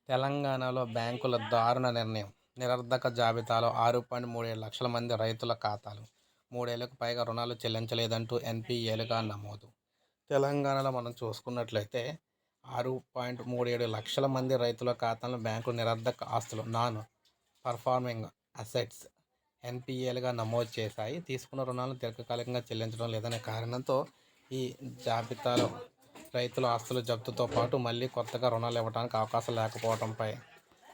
తెలంగాణలో బ్యాంకుల దారుణ నిర్ణయం. నిరర్ధక జాబితాలో 6.37 లక్షల మంది రైతుల ఖాతాలు. 3 ఏళ్లకు పైగా రుణాలు చెల్లించలేదంటూ ఎన్పీఏలుగా నమోదు. తెలంగాణలో మనం చూసుకున్నట్లయితే 6.37 లక్షల మంది రైతుల ఖాతాలను బ్యాంకులు నిరర్ధక ఆస్తులు పర్ఫార్మింగ్ అసెట్స్ ఎన్పీఏలుగా నమోదు చేశాయి. తీసుకున్న రుణాలను దీర్ఘకాలికంగా చెల్లించడం లేదనే కారణంతో ఈ జాబితాలో రైతుల ఆస్తుల జప్తుతో పాటు మళ్ళీ కొత్తగా రుణాలు ఇవ్వడానికి అవకాశం లేకపోవడంపై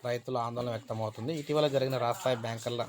రైతుల ఆందోళన వ్యక్తమవుతుంది. ఇటీవల జరిగిన రాష్ట్రస్థాయి బ్యాంకర్ల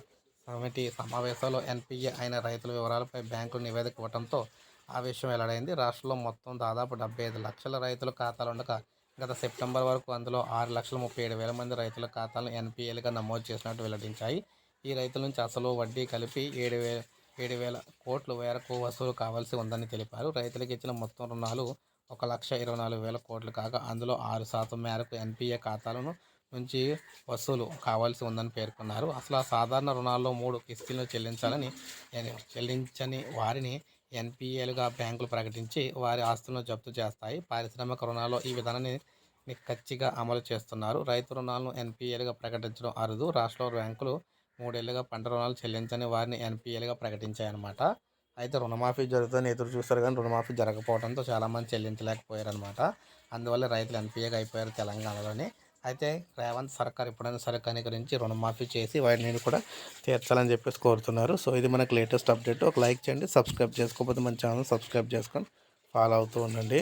సమితి సమావేశంలో ఎన్పీఏ అయిన రైతుల వివరాలపై బ్యాంకులు నివేదిక ఇవ్వడంతో ఆ విషయం వెల్లడైంది. రాష్ట్రంలో మొత్తం దాదాపు 75 లక్షల రైతుల ఖాతాలు ఉండగా గత సెప్టెంబర్ వరకు అందులో 6,37,000 మంది రైతుల ఖాతాలను ఎన్పీఏలుగా నమోదు చేసినట్టు వెల్లడించాయి. ఈ రైతుల నుంచి అసలు వడ్డీ కలిపి 7,000 కోట్ల మేరకు వసూలు కావాల్సి ఉందని తెలిపారు. రైతులకు ఇచ్చిన మొత్తం రుణాలు 1,24,000 కోట్లు కాగా అందులో 6% మేరకు ఎన్పీఏ ఖాతాలను నుంచి వసూలు కావాల్సి ఉందని పేర్కొన్నారు. అసలు ఆ సాధారణ రుణాల్లో 3 కిస్తీలను చెల్లించని వారిని ఎన్పీఏలుగా బ్యాంకులు ప్రకటించి వారి ఆస్తులను జప్తు చేస్తాయి. పారిశ్రామిక రుణాల్లో ఈ విధానాన్ని నిక్కచ్చిగా అమలు చేస్తున్నారు. రైతు రుణాలను ఎన్పీఏలుగా ప్రకటించడం అరుదు. రాష్ట్ర బ్యాంకులు 3 ఏళ్లుగా పంట రుణాలు చెల్లించని వారిని ఎన్పీఏలుగా ప్రకటించాయన్నమాట. అయితే రుణమాఫీ జరుగుతుందని ఎదురు చూస్తారు కానీ రుణమాఫీ జరగకపోవడంతో చాలామంది చెల్లించలేకపోయారనమాట. అందువల్ల రైతులు ఎన్పీఏగా అయిపోయారు తెలంగాణలోని. అయితే రేవంత్ సర్కార్ ఎప్పుడైనా సరే కనికరించి రుణమాఫీ చేసి వాటిని కూడా తీర్చాలని చెప్పేసి కోరుతున్నారు. సో ఇది మనకు లేటెస్ట్ అప్డేట్. ఒక లైక్ చేయండి, సబ్స్క్రైబ్ చేసుకోకపోతే మన ఛానల్ సబ్స్క్రైబ్ చేసుకొని ఫాలో అవుతూ ఉండండి.